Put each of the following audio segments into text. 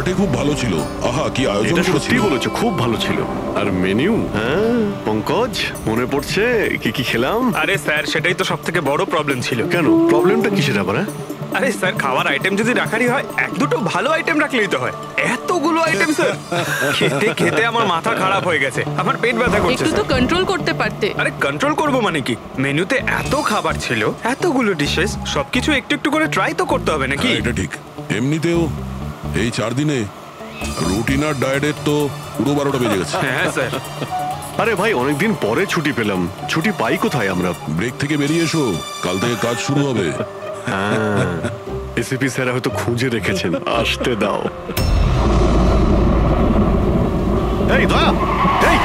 Party খুব ভালো ছিল। আহা কি আয়োজন এটা করেছিল। সত্যি বলেছো, খুব ভালো ছিল। আর মেনু, হ্যাঁ পঙ্কজ মনে পড়ছে কি কি খেলাম? আরে স্যার, সেটাই তো সব থেকে বড় প্রবলেম ছিল। কেন, প্রবলেমটা কিসের আবার? আরে স্যার, খাওয়ার আইটেম যদি রাখারই হয়, এক দুটো ভালো আইটেম রাখলেই তো হয়। এতগুলো আইটেম স্যার, খেতে খেতে আমার মাথা খারাপ হয়ে গেছে, আমার পেট ব্যথা করছে। একটু তো কন্ট্রোল করতে পারতে। আরে কন্ট্রোল করবো মানে কি? মেনুতে এত খাবার ছিল, এতগুলো ডিশেস, সবকিছু একটু একটু করে ট্রাই তো করতে হবে নাকি? এটা ঠিক। এমনিতেও এই 4 দিনে রুটিন আর ডায়েটের তো পুরো 12টা বেজে গেছে। হ্যাঁ স্যার। আরে ভাই, অনেকদিন পরে ছুটি পেলাম, ছুটি পাই কোথায় আমরা? ব্রেক থেকে বেরিয়ে এসো, কাল থেকে কাজ শুরু হবে। এসিপি স্যার হয়তো খুঁজে রেখেছেন, আসতে দাও। এই দয়া, এই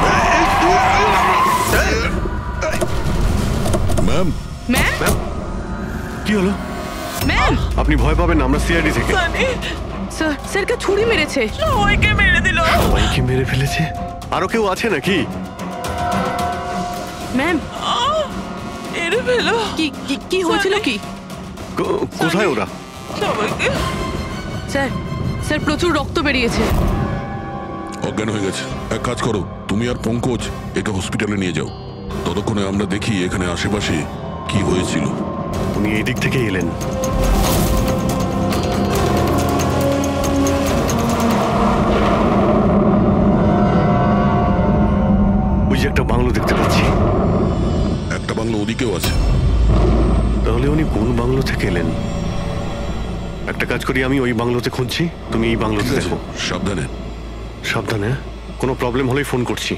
ম্যাম, ম্যাম, কি হলো? ম্যাম, আপনি ভয় পাবেন না, আমরা সিআইডি থেকে। স্যার, স্যারকে ছুরি মেরেছে। সবাইকে মেরে দিল। সবাইকে মেরে ফেলেছে? আরো কেউ আছে নাকি? ম্যাম, এরে ফেলো। কি কি কি হয়েছিল কি? কোথায় ওরা? সবাইকে। স্যার, স্যার প্রচুর রক্ত বেরিয়েছে। অজ্ঞান হয়ে গেছে। এক কাজ করো, তুমি আর পঙ্কজ একে হসপিটালে নিয়ে যাও। ততক্ষণে আমরা দেখি এখানে আশেপাশে কি হয়েছিল। উনি এই দিক থেকে এলেন। ওই যে একটা বাংলো দেখতে পাচ্ছি। একটা বাংলো ওদিকেও আছে। তাহলে উনি কোন বাংলো থেকে এলেন? একটা কাজ করি, আমি ওই বাংলোতে খুঁজছি, তুমি এই বাংলোতে দেখো। সাবধানে। সাবধানে, কোনো প্রবলেম হলেই ফোন করছি।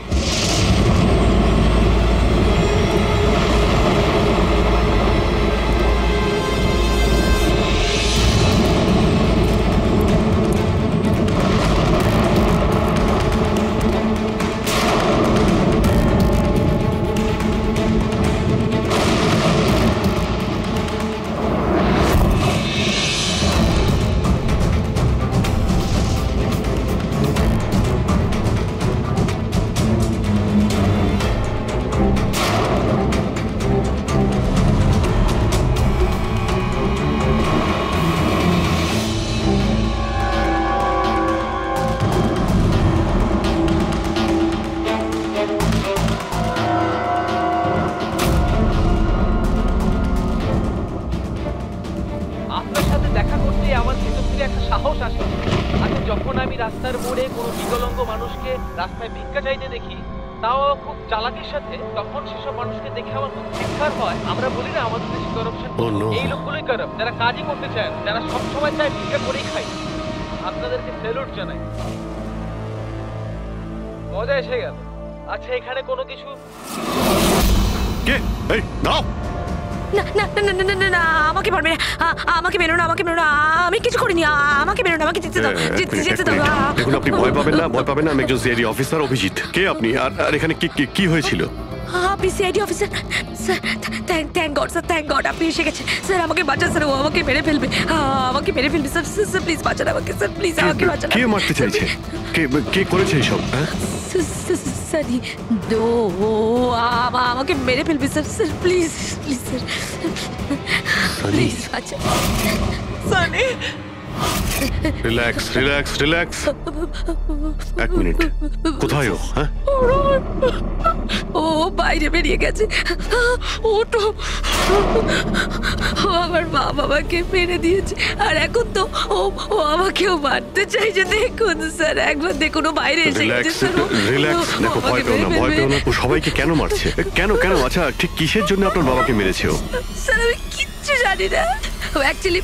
আপনার সাথে দেখা করতে আমার ভিতর থেকে একটা সাহস আসে। আগে যখন আমি রাস্তার মোড়ে কোনো বিকলাঙ্গ মানুষকে রাস্তায় ভিক্ষা চাইতে দেখি, তাও খুব চালাকির সাথে, তখন সেসব মানুষকে দেখে আমার খুব চিৎকার হয়। আমরা বলি না আমাদের দেশে করাপশন। এই লোকগুলোই কারাপ্ট, যারা কাজই করতে চায়, যারা সবসময় চায় ভিক্ষা করেই খায়। আপনাদেরকে স্যালুট জানাই। মজা এসে গেল। আচ্ছা, এখানে কোনো কিছু কে? এই দাও। না না না না না না না, আমাকে পারবে না, আমাকে মেরো না, আমাকে মেরো না, আমি কিছু করিনি, আমাকে মেরো না, আমাকে যেতে দাও, যেতে দাও। দেখুন, আপনি ভয় পাবেন না, ভয় পাবেন না। আমি একজন সিআইডি অফিসার, অভিজিৎ। কে আপনি? আর এখানে কি হয়েছিল? আপনি CID officer? Sir, thank god sir, thank god আপনি এসে গেছেন। স্যার আমাকে বাঁচান স্যার, ও আমাকে মেরে ফেলবে, আমাকে মেরে ফেলবে স্যার। স্যার প্লিজ বাঁচান আমাকে স্যার, প্লিজ আমাকে বাঁচান। কে মারতে চাইছে? কে করেছে এইসব? সানি, আমাকে মেরে ফেলবে sir. Sir please, please sir, please বাঁচান। Sunny, relax relax relax. এক মিনিট, কোথায় ও? হ্যাঁ, ও বাইরে বেরিয়ে গেছে। ওটো, ও আমার মা বাবাকে মেরে দিয়েছে, আর এখন তো ও আমাকেও মারতে চাইছে। দেখুন স্যার, একবার দেখুন, ও বাইরে এসে গেছে স্যার। রিল্যাক্স। দেখো, ভয় পেও না, ভয় পেও না। ও সবাইকে কেন মারছে? কেন? আচ্ছা, ঠিক কিসের জন্য আপনার বাবাকে মেরেছে ও? স্যার আমি কিচ্ছু জানি না। অ্যাকচুয়ালি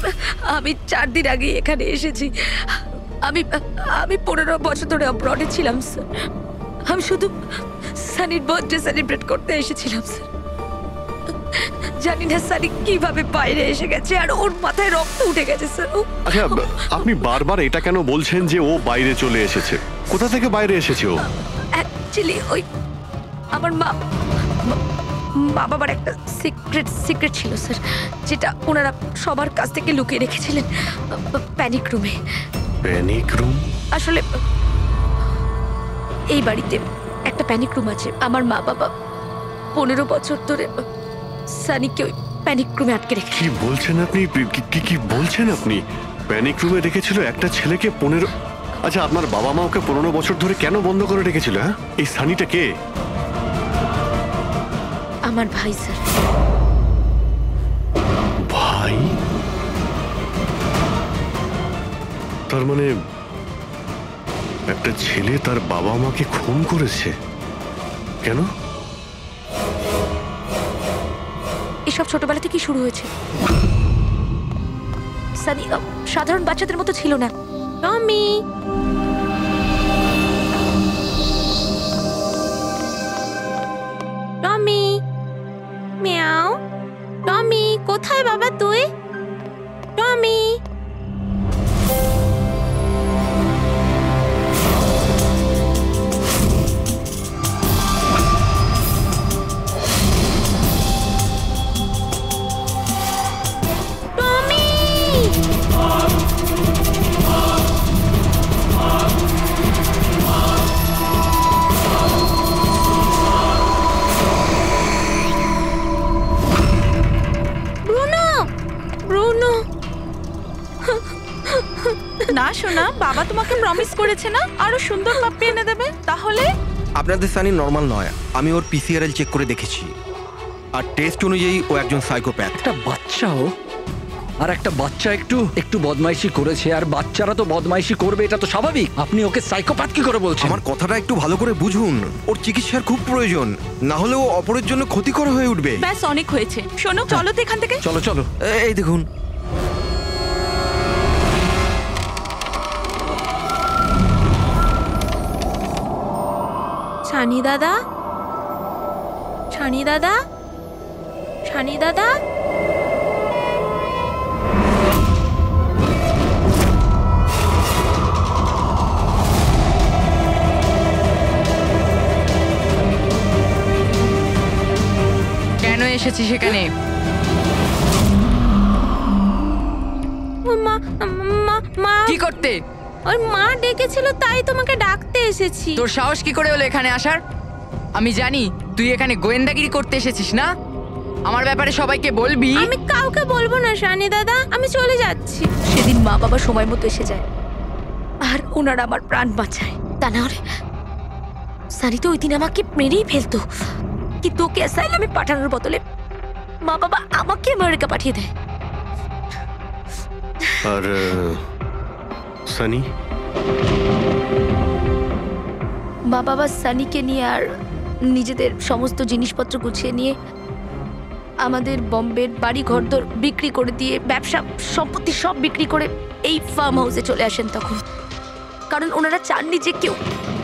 আমি 4 দিন আগে এখানে এসেছি। আমি 15 বছর ধরে অব্রডে ছিলাম স্যার। আমি শুধু সানির বার্থডে সেলিব্রেট করতে এসেছিলাম স্যার। জানি না সানি কিভাবে বাইরে এসে গেছে, আর ওর মাথায় রক্ত উঠে গেছে স্যার। আচ্ছা, আপনি বারবার এটা কেন বলছেন যে ও বাইরে চলে এসেছে? কোথা থেকে বাইরে এসেছে ও? অ্যাকচুয়ালি ওই আমার মা বাবার একটা সিক্রেট ছিল স্যার, যেটা ওনারা সবার কাছ থেকে লুকিয়ে রেখেছিলেন প্যানিক রুমে। Panic room? আসলে এই বাড়িতে একটা প্যানিক রুম আছে। আমার মা বাবা 15 বছর ধরে সানিকে ওই প্যানিক রুমে আটকে রেখেছে। কি বলছেন আপনি? কি বলছেন আপনি? প্যানিক রুমে রেখেছিল একটা ছেলেকে 15? আচ্ছা, আপনার বাবা মা ওকে 15 বছর ধরে কেন বন্ধ করে রেখেছিল? হ্যাঁ, এই সানিটা কে? আমার ভাই স্যার। ভাই? তার মানে একটা ছেলে তার বাবা মাকে খুন করেছে? কেন? এসব ছোটবেলা থেকে শুরু হয়েছে। সানি সাধারণ বাচ্চাদের মতো ছিল না। টমি, টমি, মিয়াও। টমি, কোথায় বাবা তুই? টমি। না শোনা, বাবা তোমাকে প্রমিস করেছে না আরো সুন্দর পাপ্পি এনে দেবে। তাহলে আপনাদের সানি নর্মাল নয়, আমি ওর পিসিআরএল চেক করে দেখেছি, আর টেস্ট অনুযায়ী ও একজন সাইকোপ্যাথ। একটা বাচ্চাও, আর একটা বাচ্চা একটু বদমাইশি করেছে, আর বাচ্চারা তো বদমাইশি করবে, এটা তো স্বাভাবিক। আপনি ওকে সাইকোপ্যাথ কি করে বলছেন? আমার কথাটা একটু ভালো করে বুঝুন, ওর চিকিৎসার খুব প্রয়োজন, না হলে ও অপরের জন্য ক্ষতিকর হয়ে উঠবে। ব্যাস অনেক হয়েছে, শোনো চলো তো এখান থেকে। চলো চলো। এই দেখুন, ছানি দাদা, ছানি দাদা, ছানি দাদা। কেন এসেছি সেখানে? মা মা মা কি করতে? ওর মা ডেকেছিল, তাই তোমাকে ডাকতে এসেছি। তোর সাহস কি করে হলো এখানে আসার? আমি জানি তুই এখানে গোয়েন্দাগিরি করতে এসেছিস না। আমার ব্যাপারে সবাইকে বলবি। আমি কাউকে বলবো না সানি দাদা, আমি চলে যাচ্ছি। সেদিন মা বাবা সময় মতো এসে যায়, আর ওনারা আমার প্রাণ বাঁচায়। তা না হলে সানি তো ওই দিন আমাকে মেরেই ফেলতো, কিন্তু ওকে অ্যাসাইলামে পাঠানোর বদলে মা বাবা আমাকে আমেরিকা পাঠিয়ে দেয়। আর সানি? মা বাবা সানিকে নিয়ে আর নিজেদের সমস্ত জিনিসপত্র গুছিয়ে নিয়ে আমাদের বম্বের বাড়ি ঘরদোর বিক্রি করে দিয়ে, ব্যবসা সম্পত্তি সব বিক্রি করে এই ফার্ম হাউসে চলে আসেন তখন। কারণ ওনারা চাননি যে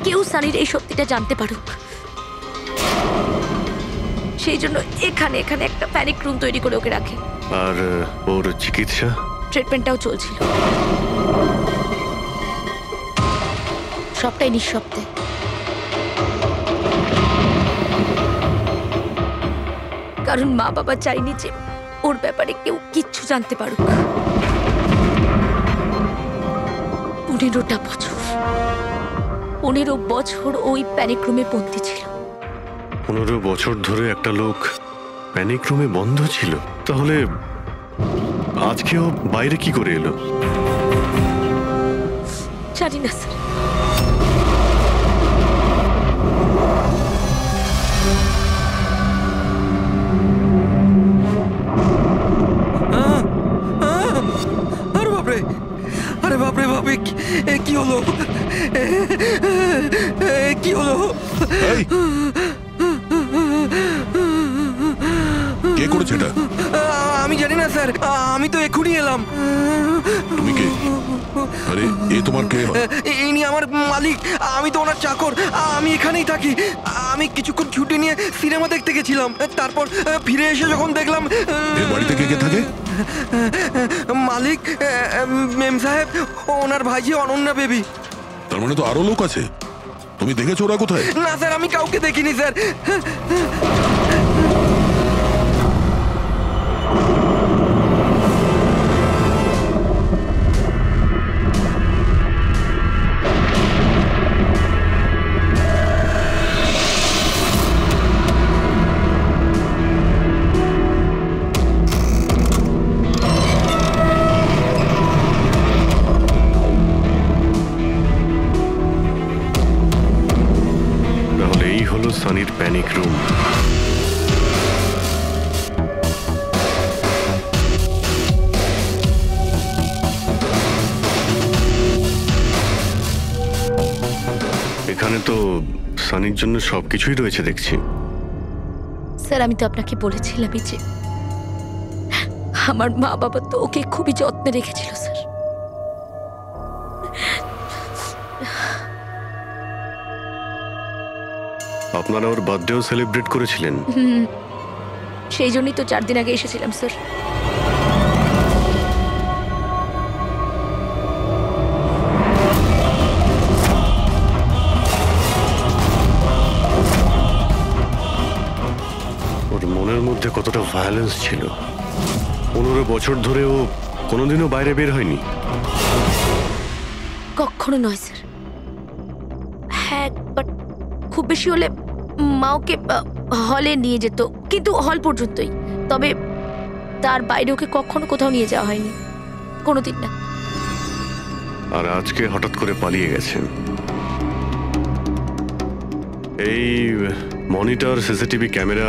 কেউ সানির এই সত্যিটা জানতে পারুক। সেই জন্য এখানে একটা প্যানিক রুম তৈরি করে ওকে রাখে। আর ওর চিকিৎসা? ট্রিটমেন্টটাও চলছিল, সবটাই নিঃশব্দে। কারণ মা বাবা চাইনি যে ওর ব্যাপারে কেউ কিচ্ছু জানতে পারুক। 15 বছর ওই প্যানিক রুমে বন্দী ছিল। 15 বছর ধরে একটা লোক প্যানিক রুমে বন্ধ ছিল, তাহলে আজকেও বাইরে কি করে এলো? জানি না স্যার। আরে বাপরে, আরে বাপরে বাপরে, কি হলো? কি হলো? এই, কে করেছে এটা? আমি জানি না স্যার, আমি তো এক্ষুনি এলাম। তুমি কে? আরে এ তোমার কে হয়? ইনি আমার মালিক, আমি তো ওনার চাকর। আমি এখানেই থাকি। আমি কিছুক্ষণ ছুটি নিয়ে সিনেমা দেখতে গেছিলাম, তারপর ফিরে এসে যখন দেখলাম এ বাড়িতে কে কে থাকে? মালিক, মেম সাহেব, ওনার ভাইজি অনন্যা বেবি। তার মানে তো আরো লোক আছে। তুমি দেখেছো ওরা কোথায়? না স্যার, আমি কাউকে দেখিনি স্যার। সানির panic room. এখানে তো সানির জন্য সবকিছুই রয়েছে দেখছি। স্যার আমি তো আপনাকে বলেছিলামই যে আমার মা বাবা তো ওকে খুবই যত্নে রেখেছিল স্যার। আপনারা ওর বার্থডেও সেলিব্রেট করেছিলেন? সেই জন্যই তো 4 দিন আগে এসেছিলাম স্যার। ওর মনের মধ্যে কতটা ভায়োলেন্স ছিল। 15 বছর ধরে ও কোনোদিনও বাইরে বের হয়নি। কখনো নয় স্যার। হ্যাঁ বাট খুব বেশি হলে মা ওকে হলে নিয়ে যেত, কিন্তু হল পর্যন্তই। তবে তার বাইরে ওকে কখনো কোথাও নিয়ে যাওয়া হয়নি, কোনোদিন না। আর আজকে হঠাৎ করে পালিয়ে গেছেন। এই মনিটর, সিসিটিভি ক্যামেরা,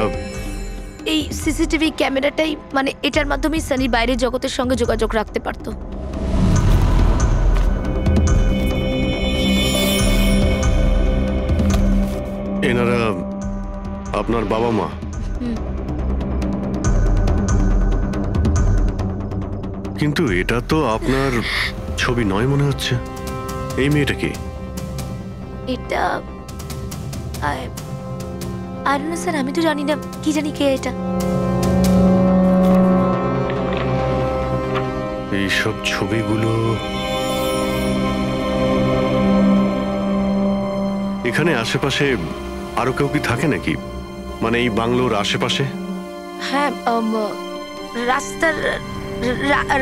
এই সিসিটিভি ক্যামেরাটাই মানে এটার মাধ্যমেই সানি বাইরের জগতের সঙ্গে যোগাযোগ রাখতে পারতো। এনারা আপনার বাবা মা? কিন্তু এটা তো আপনার ছবি নয় মনে হচ্ছে। এই মেয়েটা কি? এটা আর না স্যার, আমি তো জানি না, কি জানি কে এটা। এইসব ছবিগুলো এখানে আশেপাশে আরো কেউ কি থাকে নাকি? মানে এই বাংলোর আশেপাশে? হ্যাঁ,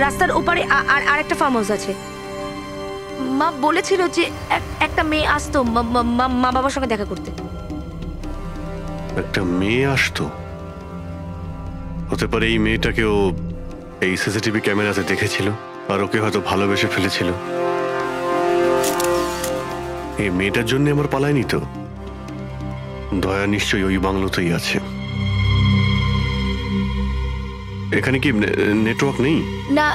রাস্তার ওপারে আর একটা ফার্ম হাউস আছে। মা বলেছিল যে একটা মেয়ে আসতো মা বাবার সঙ্গে দেখা করতে। একটা মেয়ে আসতো? হতে পারে এই মেয়েটাকেও এই সিসিটিভি ক্যামেরাতে দেখেছিল আর ওকে হয়তো ভালোবেসে ফেলেছিল। এই মেয়েটার জন্য আমার পালায়নি তো। দয়া নিশ্চয়ই ওই বাংলোতেই আছে। এখানে কি নেটওয়ার্ক নেই? না,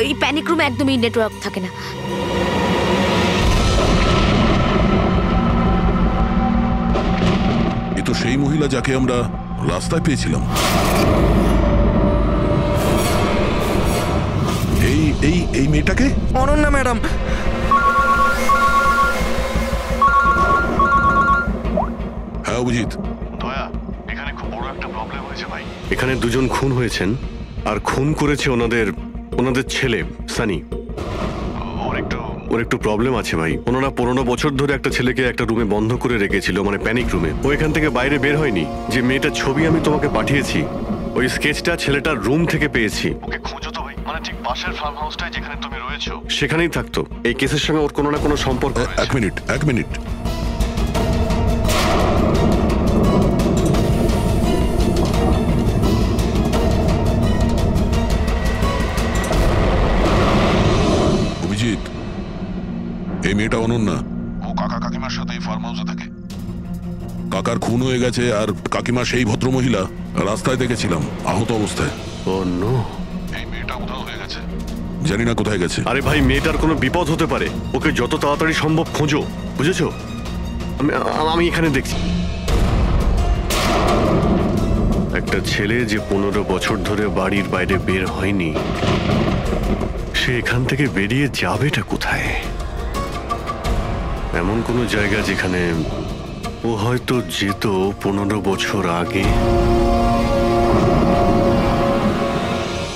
এই প্যানিক রুমে একদমই নেটওয়ার্ক থাকে না। এ তো সেই মহিলা যাকে আমরা রাস্তায় পেয়েছিলাম। এই মেয়েটাকে? অনন্যা ম্যাডাম। হ্যাঁ অভিজিৎ। দয়া, এখানে খুব বড় একটা প্রবলেম হয়েছে ভাই। এখানে দুজন খুন হয়েছেন আর খুন করেছে ওনাদের ছেলে সানি। ওর একটু প্রবলেম আছে ভাই। ওনারা 15 বছর ধরে একটা ছেলেকে একটা রুমে বন্ধ করে রেখেছিল, মানে প্যানিক রুমে। ও এখান থেকে বাইরে বের হয়নি। যে মেয়েটার ছবি আমি তোমাকে পাঠিয়েছি, ওই স্কেচটা ছেলেটার রুম থেকে পেয়েছি। ওকে খুঁজো তো ভাই, মানে ঠিক পাশের ফার্ম হাউসটায় যেখানে তুমি রয়েছো সেখানেই থাকতো। এই কেসের সঙ্গে ওর কোনো না কোনো সম্পর্ক। এক মিনিট। অভিজিৎ, এই মেয়েটা অনন্যা। ও কাকা কাকিমার সাথে ফার্ম হাউসে থাকে। কাকার খুন হয়ে গেছে আর কাকিমা সেই ভদ্রমহিলা রাস্তায় দেখেছিলাম আহত অবস্থায়। ও নো, এই মেয়েটা উধাও হয়ে গেছে, জানি না কোথায় গেছে। আরে ভাই, মেয়েটার কোনো বিপদ হতে পারে। ওকে যত তাড়াতাড়ি সম্ভব খোঁজো, বুঝেছো? আমি এখানে দেখছি। একটা ছেলে যে 15 বছর ধরে বাড়ির বাইরে বের হয়নি, সে এখান থেকে বেরিয়ে যাবেটা কোথায়? এমন কোনো জায়গা যেখানে ও হয়তো যেত 15 বছর আগে।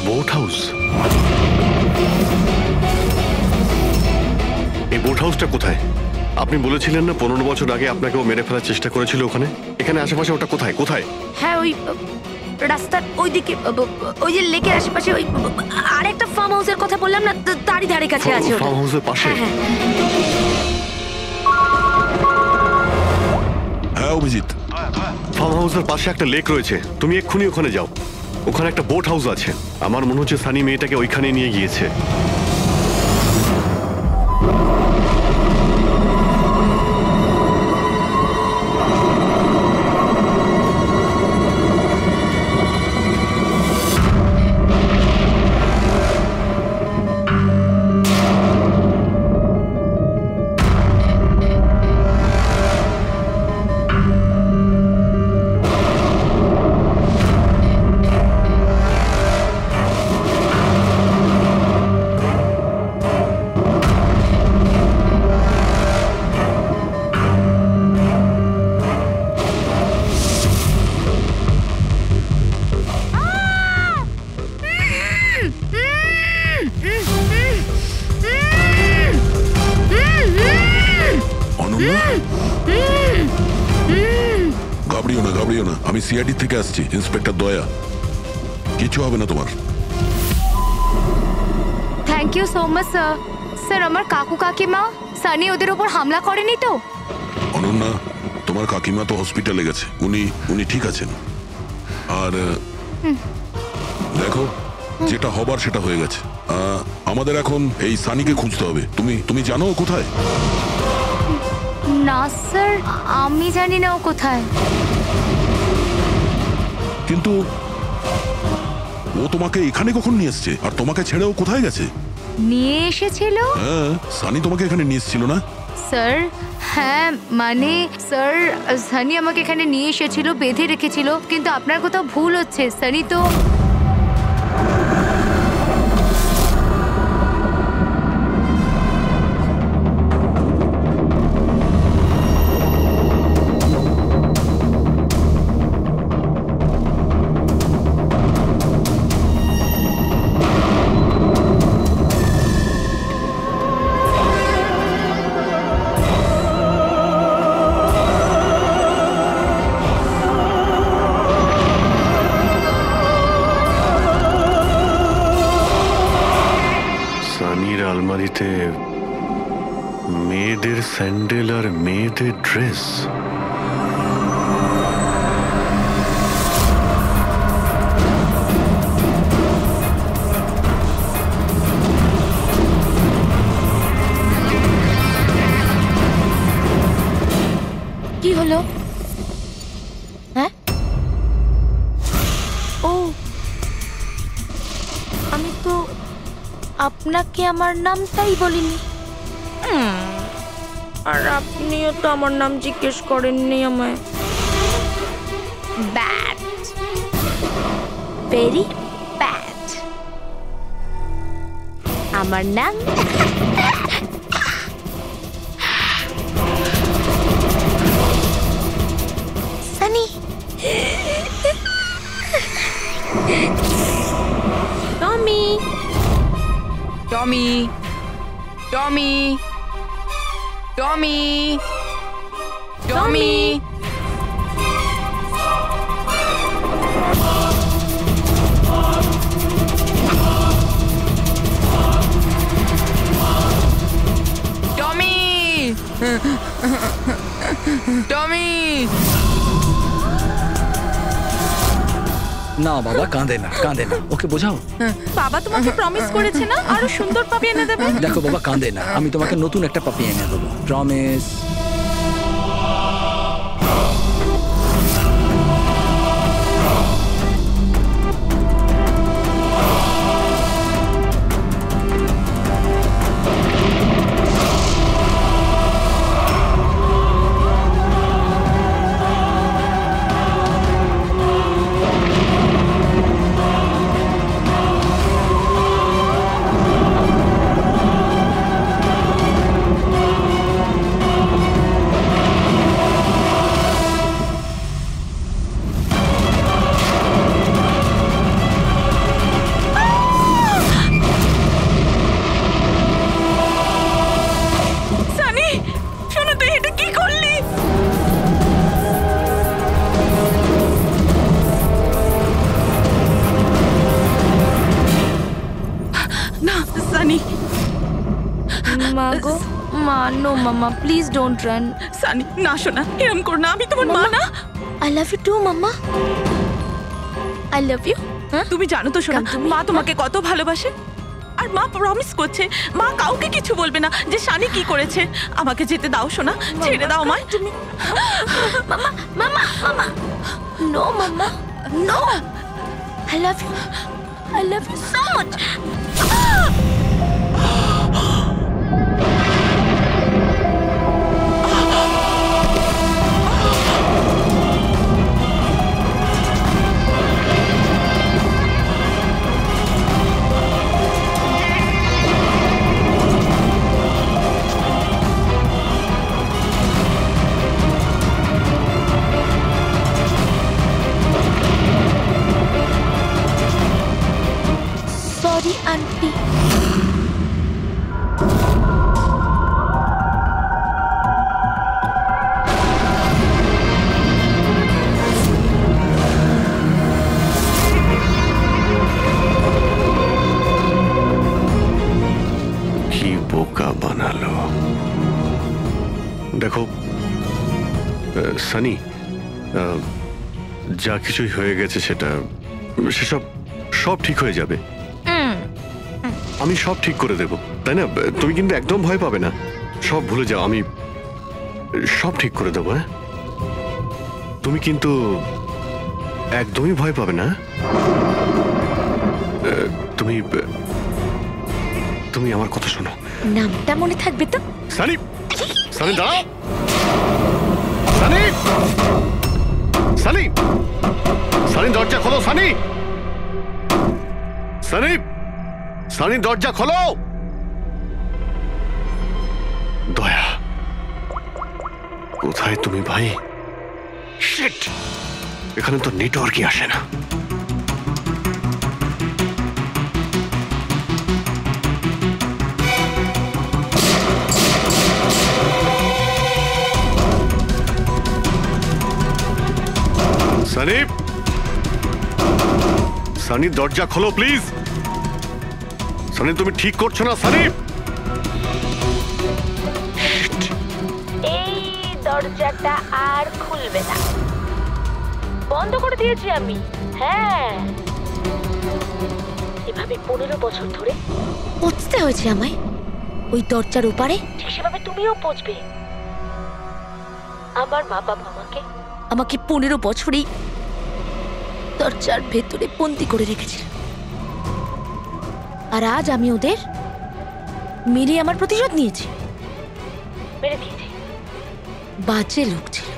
Boat house? এই বোট হাউসটা কোথায়? আপনি বলেছিলেন না 15 বছর আগে আপনাকে ও মেরে ফেলার চেষ্টা করেছিল ওখানে। এখানে আশেপাশে ওটা কোথায়? হ্যাঁ, ওই রাস্তার ওইদিকে, ওই যে লেকের আশেপাশে, ওই আরেকটা ফার্ম হাউসের কথা বললাম না, তারই ধারে কাছে আছে। ফার্ম হাউসের পাশে? হ্যাঁ অভিজিৎ, ফার্ম হাউসের পাশে একটা লেক রয়েছে। তুমি এক্ষুনি ওখানে যাও। ওখানে একটা বোট হাউস আছে। আমার মনে হচ্ছে সানি মেয়েটাকে ওইখানে নিয়ে গিয়েছে। ঘাবড়িও না, ঘাবড়িও না। আমি সিআইডি থেকে আসছি, ইন্সপেক্টর দয়া। কিছু হবে না তোমার। Thank you so much sir. Sir আমার কাকু কাকিমা সানি ওদের উপর হামলা করেনি তো? অনন্যা, তোমার কাকিমা তো হসপিটালে গেছে, উনি ঠিক আছেন। আর দেখো, যেটা হবার সেটা হয়ে গেছে। আমাদের এখন এই সানিকে খুঁজতে হবে। তুমি জানো ও কোথায়? না স্যার, আমি জানি না ও কোথায়। কিন্তু ও তোমাকে এখানে কখন নিয়ে এসছে? আর তোমাকে ছেড়ে ও কোথায় গেছে? নিয়ে এসেছিল? হ্যাঁ, সানি তোমাকে এখানে নিয়ে এসেছিল না? স্যার হ্যাঁ, মানে স্যার সানি আমাকে এখানে নিয়ে এসেছিল, বেঁধে রেখেছিল। কিন্তু আপনার কোথাও ভুল হচ্ছে। সানি তো সানির আলমারিতে মেয়েদের স্যান্ডেল আর মেয়েদের ড্রেস। কি হলো? হ্যাঁ, ও আমি তো আপনাকে আমার নামটাই বলিনি। আর আপনিও তো আমার নাম জিজ্ঞেস করেননি আমায়। Bad, very bad. আমার নাম সানি। টমি, টমি, টমি, টমি, টমি। টমি, টমি। না বাবা, কাঁদে না, কাঁদে না, ওকে বোঝাও। বাবা তোমাকে প্রমিস করেছে না আরো সুন্দর পাপি এনে দেবে? দেখো বাবা, কাঁদে না, আমি তোমাকে নতুন একটা পাপি এনে দেবো, প্রমিস। সানি, শোনো, তুই এটা কি করলি? না সানি, মা গো, মা, নো মামা, প্লিজ ডোন্ট রান। সানি না, শোনা, এরম কর না, আমি তোমার মা না। আই লাভ ইউ টু মামা, আই লাভ ইউ। তুমি জানো তো শোনা, মা তোমাকে কত ভালোবাসে। আর মা প্রমিস করছে মা কাউকে কিছু বলবে না যে সানি কি করেছে। আমাকে যেতে দাও শোনা, ছেড়ে দাও আমায়। তুমি মামা, মামা, মামা, নো মামা, no, I love you, I love you so much. Sorry, auntie. বানালো। দেখো সানি, যা কিছুই হয়ে গেছে সেসব সব ঠিক হয়ে যাবে। আমি সব ঠিক করে দেব, তাই না? তুমি কিন্তু একদম ভয় পাবে না, সব ভুলে যাও, আমি সব ঠিক করে দেবো। হ্যাঁ, তুমি কিন্তু একদমই ভয় পাবে না। তুমি তুমি আমার কথা শোনো। নামটা মনে থাকবে তো? সানি, সানি দাঁড়াও। সানি, সানি, সানি দরজা খোলো। সানি, সানি, সানি দরজা খোলো। দয়া, কোথায় তুমি ভাই? শিট, এখানে তো নেটওয়ার্কই আসে না। সানি, সানি দরজা খোলো প্লিজ। সানি, তুমি ঠিক করছো না সানি। এই দরজাটা আর খুলবে না, বন্ধ করে দিয়েছি আমি। হ্যাঁ, এভাবে 15 বছর ধরে পৌঁছতে হয়েছে আমায় ওই দরজার ওপারে। ঠিক সেভাবে তুমিও পৌঁছবে। আমার মা বাবা আমাকে 15 বছরই দরজার ভেতরে বন্দি করে রেখেছিল, আর আজ আমি ওদের মেরে আমার প্রতিশোধ নিয়েছি। মেরে দিয়েছি। বাজে লোক ছিল,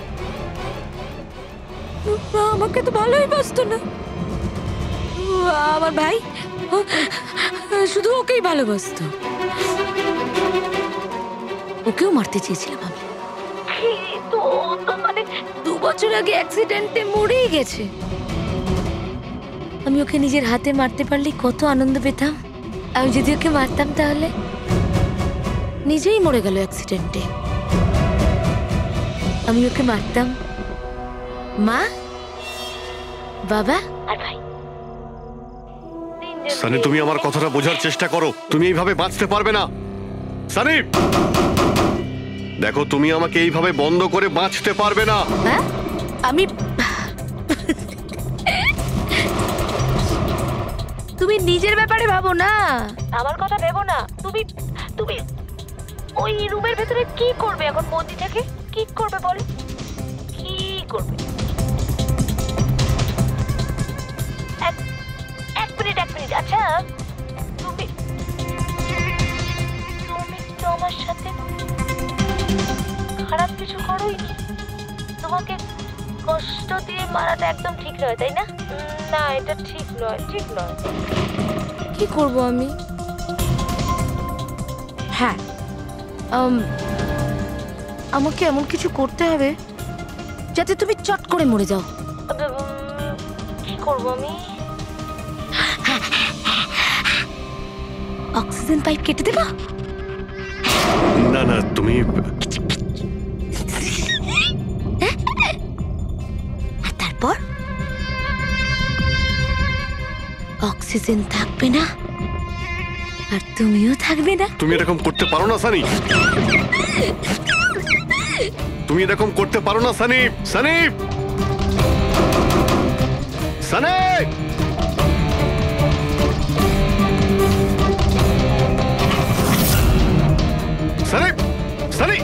আমাকে তো ভালোই বাসতো না। আমার ভাই শুধু ওকেই ভালোবাসতো, ওকেও মারতে চেয়েছিলাম আমি। তো মানে 2 বছর আগে অ্যাক্সিডেন্টে মরেই গেছে। আমি ওকে নিজের হাতে মারতে পারলে কত আনন্দ পেতাম। আমি যদি ওকে মারতাম তাহলে নিজেই মরে গেল অ্যাক্সিডেন্টে। আমি ওকে মারতাম, মা, বাবা আর ভাই। সানি, তুমি আমার কথাটা বোঝার চেষ্টা করো। তুমি এইভাবে বাঁচতে পারবে না সানি। দেখো, তুমি আমাকে এইভাবে বন্ধ করে বাঁচতে পারবে না। হ্যাঁ, আমি তুমি নিজের ব্যাপারে ভাবো না, আমার কথা ভেবো না। তুমি তুমি ওই রুমের ভেতরে কি করবে এখন বন্দি থেকে? কি করবে বলো, কি করবে? এক মিনিট। আচ্ছা, তুমি তো আমার সাথে খারাপ কিছু করোইনি। তোমাকে কষ্ট দিয়ে মারাটা একদম ঠিক নয়, তাই না? না, এটা ঠিক নয়। কি করব আমি? হ্যাঁ, আমাকে এমন কিছু করতে হবে যাতে তুমি চট করে মরে যাও। কি করব আমি? অক্সিজেন পাইপ কেটে দেবো? না না, তুমি আর তারপর অক্সিজেন থাকবে না, আর তুমিও থাকবে না। তুমি এরকম করতে পারো না সানি। তুমি এরকম করতে পারো না সানি। সানি, সানি, সানি, সানি।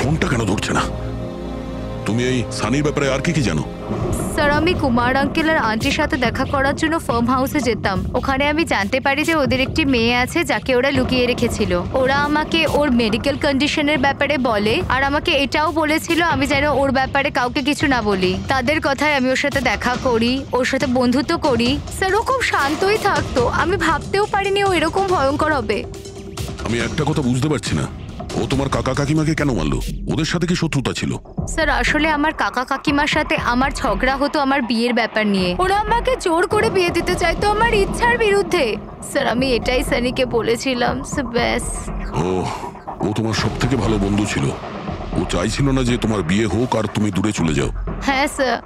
ফোনটা কেন ধরছে না? তুমি এই সানির ব্যাপারে আর কি কি জানো? স্যার আমি কুমার আঙ্কেল আর আন্টির সাথে দেখা করার জন্য ফার্ম হাউসে যেতাম। ওখানে আমি জানতে পারি যে ওদের একটি মেয়ে আছে যাকে ওরা লুকিয়ে রেখেছিল। ওরা আমাকে ওর মেডিকেল কন্ডিশনের ব্যাপারে বলে আর আমাকে এটাও বলেছিল আমি যেন ওর ব্যাপারে কাউকে কিছু না বলি। তাদের কথায় আমি ওর সাথে দেখা করি, ওর সাথে বন্ধুত্ব করি। স্যার ও খুব শান্তই থাকতো, আমি ভাবতেও পারিনি ও এরকম ভয়ঙ্কর হবে। আমি একটা কথা বুঝতে পারছি না, ও তোমার কাকা কাকিমাকে কেন মারলো? ওদের সাথে কি শত্রুতা ছিল? স্যার আসলে আমার কাকা কাকিমার সাথে আমার ঝগড়া হতো আমার বিয়ের ব্যাপার নিয়ে। ওরা আমাকে জোর করে বিয়ে দিতে চাইতো আমার ইচ্ছার বিরুদ্ধে। স্যার আমি এটাই সানিকে বলেছিলাম। ব্যাস। ও তোমার সব থেকে ভালো বন্ধু ছিল। ও চাইছিল না যে তোমার বিয়ে হোক আর তুমি দূরে চলে যাও। হ্যাঁ স্যার,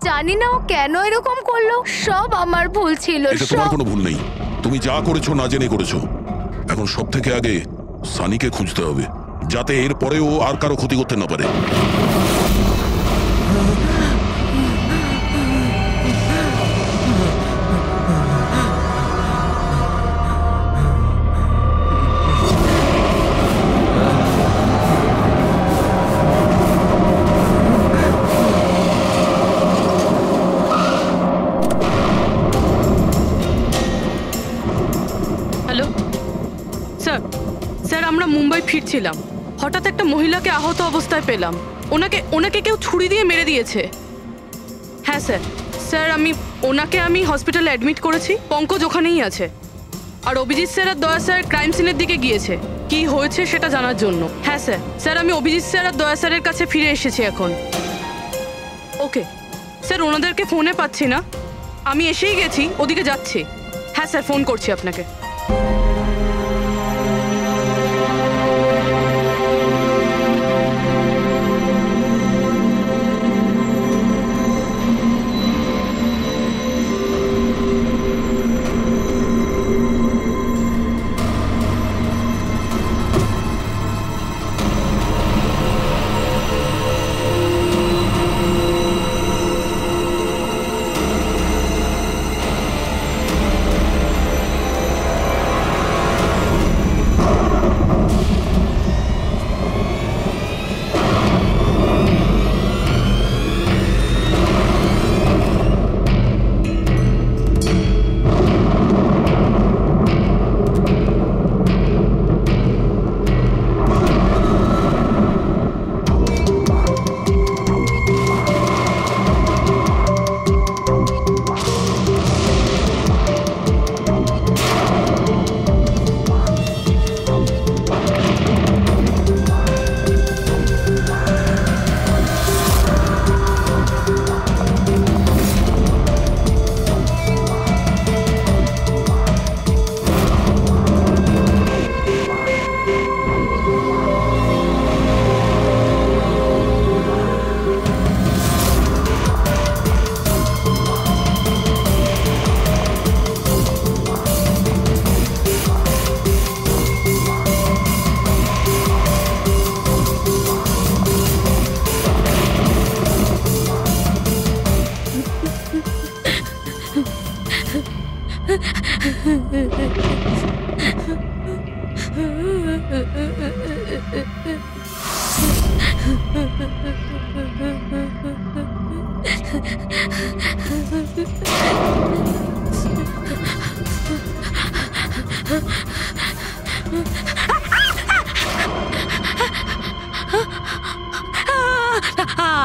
জানি না ও কেন এরকম করলো। সব আমার ভুল ছিল। এটা তোমার কোনো ভুল নেই, তুমি যা করেছো না জেনে করেছো। এখন সব থেকে আগে সানিকে খুঁজতে হবে, যাতে এর পরে ও আর কারো ক্ষতি করতে না পারে। হ্যালো স্যার, স্যার আমরা মুম্বাই ফিরছিলাম, হঠাৎ একটা মহিলাকে আহত অবস্থায় পেলাম। ওনাকে কেউ ছুরি দিয়ে মেরে দিয়েছে। হ্যাঁ স্যার, স্যার আমি হসপিটালে অ্যাডমিট করেছি। পঙ্কজ ওখানেই আছে। আর অভিজিৎ স্যার আর দয়া স্যার ক্রাইম সিনের দিকে গিয়েছে কি হয়েছে সেটা জানার জন্য। হ্যাঁ স্যার, স্যার আমি অভিজিৎ স্যার আর দয়া স্যারের কাছে ফিরে এসেছি এখন। ওকে স্যার, ওনাদেরকে ফোনে পাচ্ছি না, আমি এসেই গেছি, ওদিকে যাচ্ছি। হ্যাঁ স্যার, ফোন করছি আপনাকে।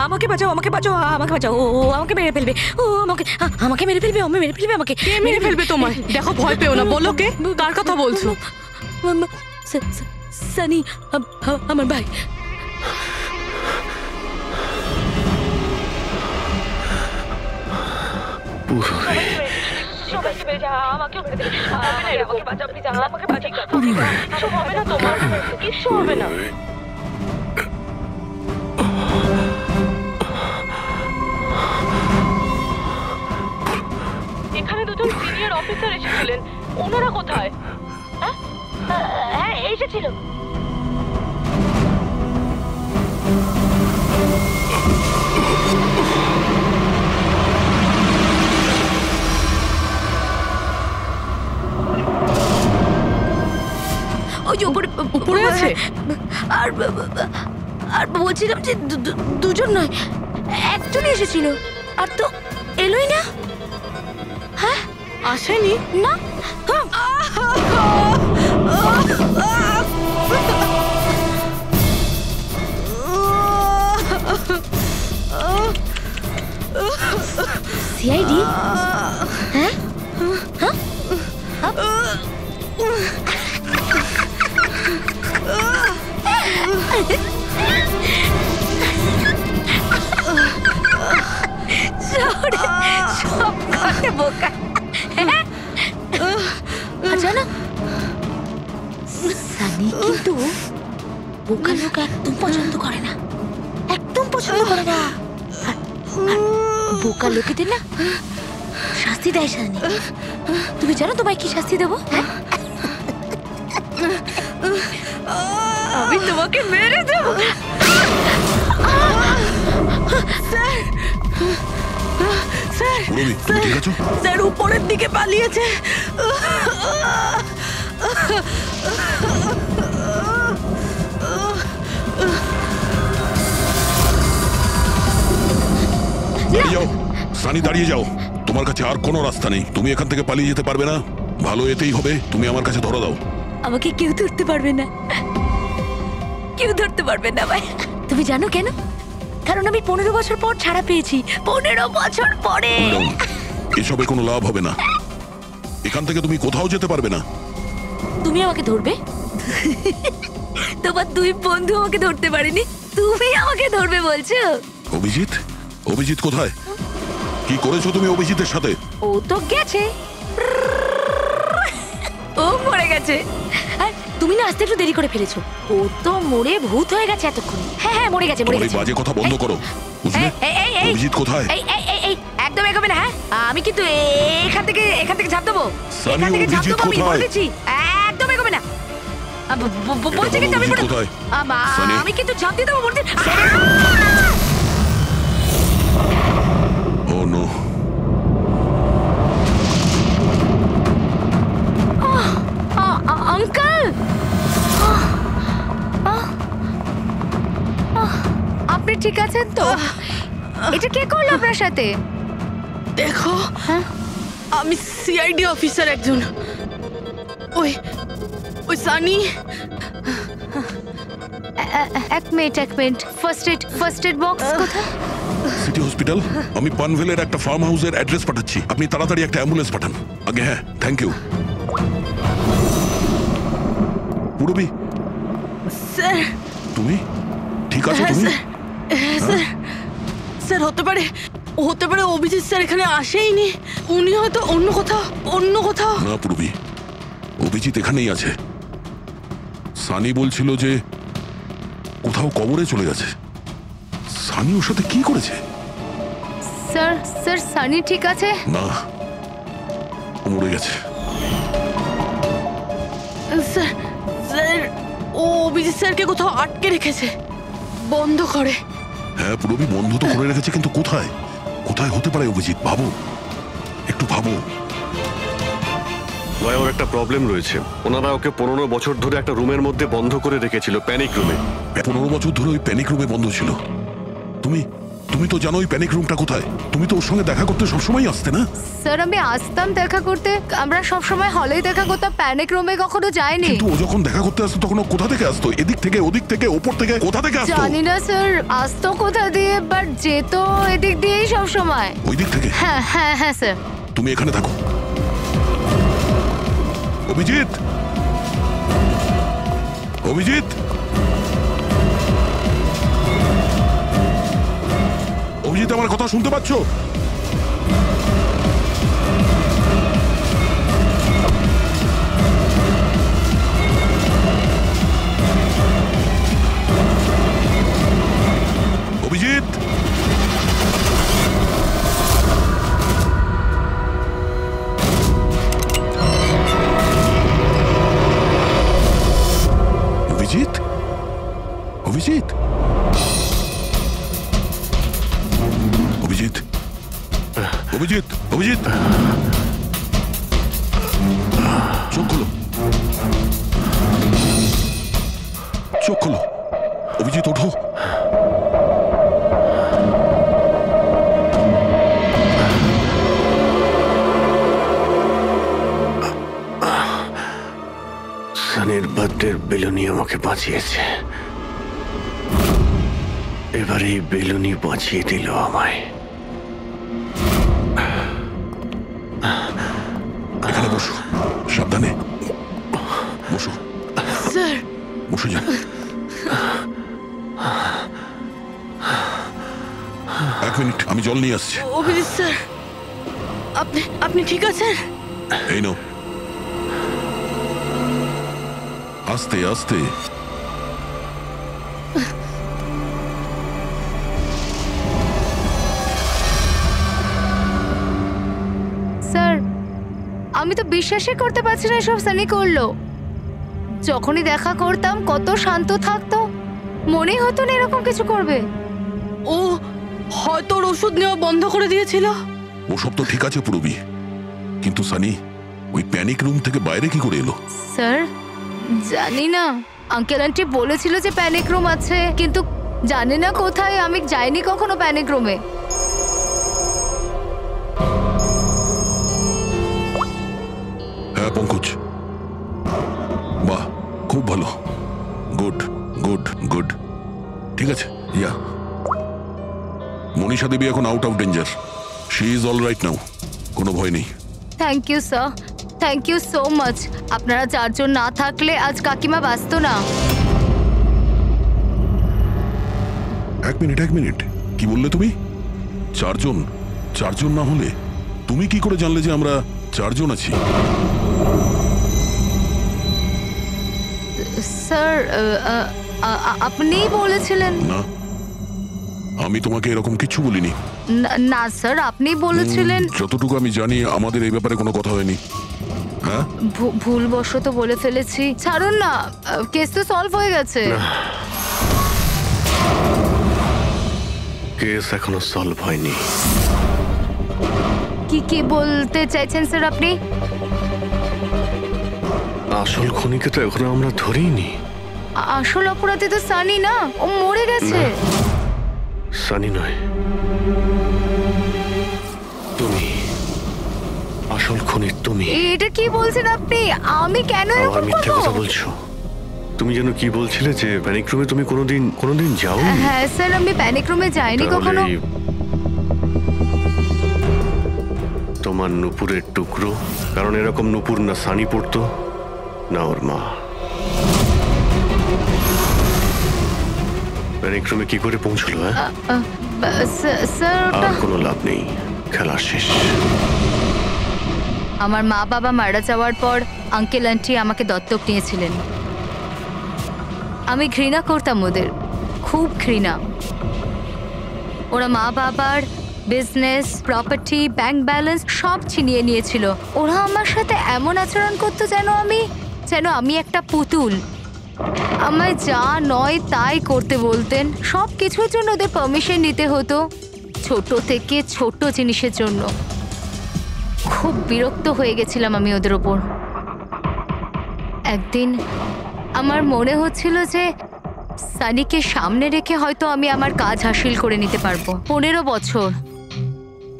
আমাকে বাঁচাও, আমাকে বাঁচাও, আমাকে বাঁচাও। ও আমাকে মেরে ফেলবে, ও আমাকে মেরে ফেলবে, মেরে ফেলবে আমাকে। কে মেরে ফেলবে তোমায়? দেখো, ভয় পেও না, বলো কে, কার কথা বলছো? সানি, আমার ভাই। আমাকে বাঁচাও, প্লিজ আমাকে বাঁচাও। কিছু হবে না তোমার, কিছু হবে না। এখানে দুজন সিনিয়র অফিসার এসেছিলেন, ওনারা কোথায়? হ্যাঁ এসেছিল। ওই উপরে আছে। আর বলছিলাম যে দুজন নয়, একজনই এসেছিল। আর তো এলোই না। হ্যাঁ আসেনি না। সিআইডি? হ্যাঁ হ্যাঁ সব কথা বোকা। জানো সানি কিন্তু বোকা লোক একদম পছন্দ করে না, একদম পছন্দ করে না। আর বোকা লোকেদের না শাস্তি দেয় সানি। তুমি জানো তোমায় কি শাস্তি দেবো? আমি তোমাকে মেরে দেবো। স্যার উপরের দিকে পালিয়েছে। দাঁড়িয়ে যাও সানি, দাঁড়িয়ে যাও। তোমার কাছে আর কোনো রাস্তা নেই, তুমি এখান থেকে পালিয়ে যেতে পারবে না। ভালো এতেই হবে তুমি আমার কাছে ধরে দাও। আমাকে কেউ ধরতে পারবে না, কেউ ধরতে পারবে না ভাই। তুমি জানো কেন? কারণ আমি 15 বছর পর ছাড়া পেয়েছি। 15 বছর পরে। এসবে কোনো লাভ হবে না, এখান থেকে তুমি কোথাও যেতে পারবে না। তুমি আমাকে ধরবে? তোমার দুই বন্ধু আমাকে ধরতে পারেনি, তুমি আমাকে ধরবে বলছো? অভিজিৎ? অভিজিৎ কোথায়? কি করেছো তুমি অভিজিতের সাথে? ও তো গেছে, ও মরে গেছে। আর তুমি না আসতে একটু দেরি করে ফেলেছো। ও তো মরে ভূত হয়ে গেছে এতক্ষণ। হ্যাঁ হ্যাঁ মরে গেছে, মরে গেছে। বাজে কথা বন্ধ করো, বুঝলে? অভিজিৎ কোথায়? এই একদম এগোবে না। হ্যাঁ আমি কিন্তু এখান থেকে ঝাঁপ দেবো, এখান থেকে ঝাঁপ দেবো। আমি বলে দিচ্ছি একদম এগোবে না। বলছি কিন্তু আমি কিন্তু ঝাঁপ দিয়ে দেবো বলছি। ও নো। আঙ্কেল, আপনি ঠিক আছেন তো? এটা কে করলো আপনার সাথে? দেখো আমি সিআইডি অফিসার একজন। ওই ওই সানি। এক মিনিট। ফার্স্ট এড বক্স কোথায়? City hospital. আমি পানভেলের একটা ফার্ম হাউসের অ্যাড্রেস পাঠাচ্ছি, আপনি তাড়াতাড়ি একটা অ্যাম্বুলেন্স পাঠান আগে। হ্যাঁ থ্যাংক ইউ। পুরবি স্যার তুমি ঠিক আছো? তুমি? স্যার হতে পারে অভিজিৎ স্যার এখানে আসেইনি, উনি হয়তো অন্য কোথাও। না পুরবি, অভিজিৎ এখানেই আছে। সানি বলছিল যে কোথাও কবরে চলে গেছে। সানি ওর সাথে কি করেছে? স্যার সানি ঠিক আছে? না, ও মরে গেছে। স্যার ও অভিজিৎ স্যারকে কোথাও আটকে রেখেছে, বন্ধ করে। হ্যাঁ পুরবি, বন্ধ তো করে রেখেছে, কিন্তু কোথায় হতে পারে অভিজিৎ? ভাবো, একটু ভাবো। ভাই ওর একটা প্রবলেম রয়েছে। ওনারা ওকে 15 বছর ধরে একটা রুমের মধ্যে বন্ধ করে রেখেছিল, প্যানিক রুমে। 15 বছর ধরে ওই প্যানিক রুমে বন্ধ ছিল। তুমি তো জানো ওই প্যানিক রুমটা কোথায়? তুমি তো ওর সঙ্গে দেখা করতে সবসময় আসতে না? স্যার আমি আসতাম দেখা করতে, আমরা সবসময় হলেই দেখা করতাম, প্যানিক রুমে কখনো যাইনি। কিন্তু ও যখন দেখা করতে আসতো তখন ও কোথা থেকে আসতো? এদিক থেকে, ওদিক থেকে, ওপর থেকে, কোথা থেকে আসতো? জানি না স্যার, আসতো কোথা দিয়ে, বাট যেত এদিক দিয়েই সবসময়। ওই দিক থেকে? হ্যাঁ স্যার। তুমি এখানে থাকো। অভিজিৎ, অভিজিৎ, অভিজিৎ আমার কথা শুনতে পাচ্ছ? অভিজিৎ, অভিজিৎ, অভিজিৎ, অভিজিৎ, অভিজিৎ, অভিজিৎ, চোখ খোলো, চোখ খোলো। অভিজিৎ ওঠো। রাতের বেলুনি আমাকে বাঁচিয়েছে, এবার এই বেলুনি বাঁচিয়ে দিল আমায়। এখানে বসো, সাবধানে বসো। স্যার বসে যান। এক মিনিট, আমি জল নিয়ে আসছি। অভিজিৎ স্যার, আপনি আপনি ঠিক আছেন? এই নাও। আস্তে আস্তে। স্যার, আমি তো বিশ্বাসই করতে পারছি না এসব সানি করলো। যখনই দেখা করতাম কত শান্ত থাকতো, মনেই হতো না এরকম কিছু করবে। ও হয়তো ওর ওষুধ নেওয়া বন্ধ করে দিয়েছিল। ওসব তো ঠিক আছে পুরবি, কিন্তু সানি ওই প্যানিক রুম থেকে বাইরে কি করে এলো? স্যার জানি না, আঙ্কেল আন্টি বলেছিল যে প্যানিক রুম আছে, কিন্তু জানি না কোথায়। আমি যাইনি কখনো প্যানিক রুমে। হ্যাঁ পঙ্কজ, বাহ খুব ভালো, গুড গুড গুড। ঠিক আছে, ইয়া মনীষা দেবী এখন out of danger, she is all right now, কোনো ভয় নেই। Thank you sir, thank you so much. আপনারা চারজন না থাকলে আজ কাকিমা বাঁচতো না। এক মিনিট, কি বললে তুমি? চারজন? চারজন না হলে তুমি কি করে জানলে যে আমরা চারজন আছি? স্যার আপনিই বলেছিলেন। না, আমি তোমাকে এরকম কিছু বলিনি। না স্যার, আপনি বলেছিলেন। যতটুকু আমি জানি আমাদের এই ব্যাপারে কোনো কথা হয়নি। হ্যাঁ, ভুলবশত বলে ফেলেছি, ছাড়ুন না, কেস তো সলভ হয়ে গেছে। কেস এখনো সলভ হয়নি। কি বলতে চাইছেন স্যার আপনি? আসল খুনিকে তো এখনো আমরা ধরিনি। আসল অপরাধী তো সানি না, ও মরে গেছে। সানি নয়, তুমি আসল খুনি। তুমি এটা কি বলছেন আপনি? আমি কেন আবার এরকম মিথ্যে কথা করব? বলছো। তুমি যেন কি বলছিলে যে প্যানিক রুমে তুমি কোনোদিন যাওনি। হ্যাঁ স্যার, আমি প্যানিক রুমে যাইনি কখনো। তোমার নুপুরের টুকরো, কারণ এরকম নুপুর না সানি পড়তো না ওর মা। প্যানিক রুমে কি করে পৌঁছলো? স্যার আর কোনো লাভ নেই, খেলা শেষ। আমার মা বাবা মারা যাওয়ার পর আঙ্কেল আন্টি আমাকে দত্তক নিয়েছিলেন। আমি ঘৃণা করতাম ওদের, খুব ঘৃণা। ওরা মা বাবার বিজনেস, প্রপার্টি, ব্যাংক ব্যালেন্স সব ছিনিয়ে নিয়েছিল। ওরা আমার সাথে এমন আচরণ করতো যেন আমি একটা পুতুল। আমায় যা নয় তাই করতে বলতেন। সব কিছুর জন্য ওদের পারমিশন নিতে হতো, ছোট থেকে ছোট জিনিসের জন্য। খুব বিরক্ত হয়ে গেছিলাম আমি ওদের ওপর। একদিন আমার মনে হচ্ছিল যে সানিকে সামনে রেখে হয়তো আমি আমার কাজ হাসিল করে নিতে পারবো।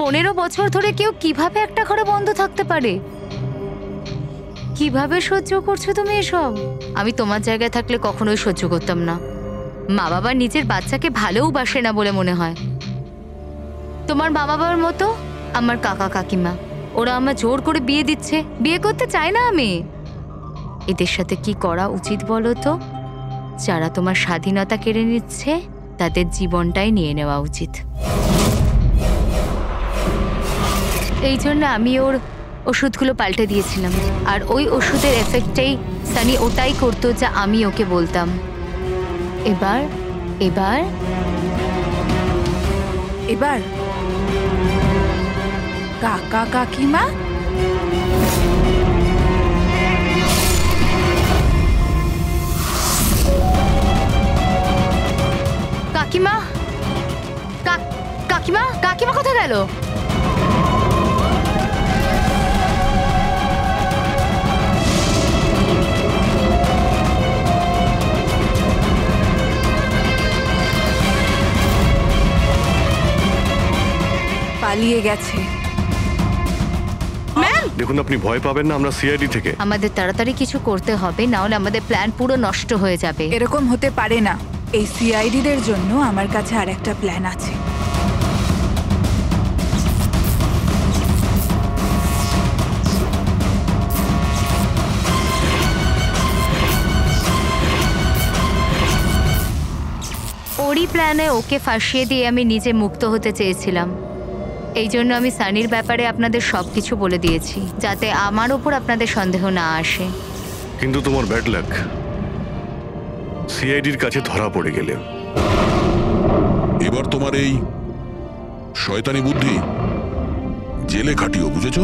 15 বছর ধরে কেউ কিভাবে একটা ঘরে বন্ধ থাকতে পারে? কিভাবে সহ্য করছো তুমি এসব? আমি তোমার জায়গায় থাকলে কখনোই সহ্য করতাম না। মা বাবা নিজের বাচ্চাকে ভালোবাসে না বলে মনে হয়। তোমার মা বাবার মতো আমার কাকা কাকিমা, ওরা আমার জোর করে বিয়ে দিচ্ছে। বিয়ে করতে চাই না আমি। এদের সাথে কি করা উচিত বলো তো? যারা তোমার স্বাধীনতা কেড়ে নিচ্ছে তাদের জীবনটাই নিয়ে নেওয়া উচিত। এই জন্য আমি ওর ওষুধগুলো পাল্টে দিয়েছিলাম, আর ওই ওষুধের এফেক্টেই সানি ওটাই করতো যা আমি ওকে বলতাম। এবার এবার এবার কাকা কাকিমা কাকিমা কাকিমা কাকিমা কোথায় গেল? পালিয়ে গেছে। ম্যাম দেখুন আপনি ভয় পাবেন না, আমরা সিআইডি থেকে। আমাদের তাড়াতাড়ি কিছু করতে হবে, না হলে আমাদের প্ল্যান পুরো নষ্ট হয়ে যাবে। এরকম হতে পারে না। এই সিআইডিদের জন্য আমার কাছে আর একটা প্ল্যান আছে। ওরই প্ল্যানে ওকে ফাঁসিয়ে দিয়ে আমি নিজে মুক্ত হতে চেয়েছিলাম। এই জন্য আমি সানির ব্যাপারে আপনাদের সবকিছু বলে দিয়েছি, যাতে আমার ওপর আপনাদের সন্দেহ না আসে। কিন্তু তোমার ব্যাড লাক, সিআইডির কাছে ধরা পড়ে গেলে। এবার তোমার এই শয়তানি বুদ্ধি জেলে খাটিও, বুঝেছো?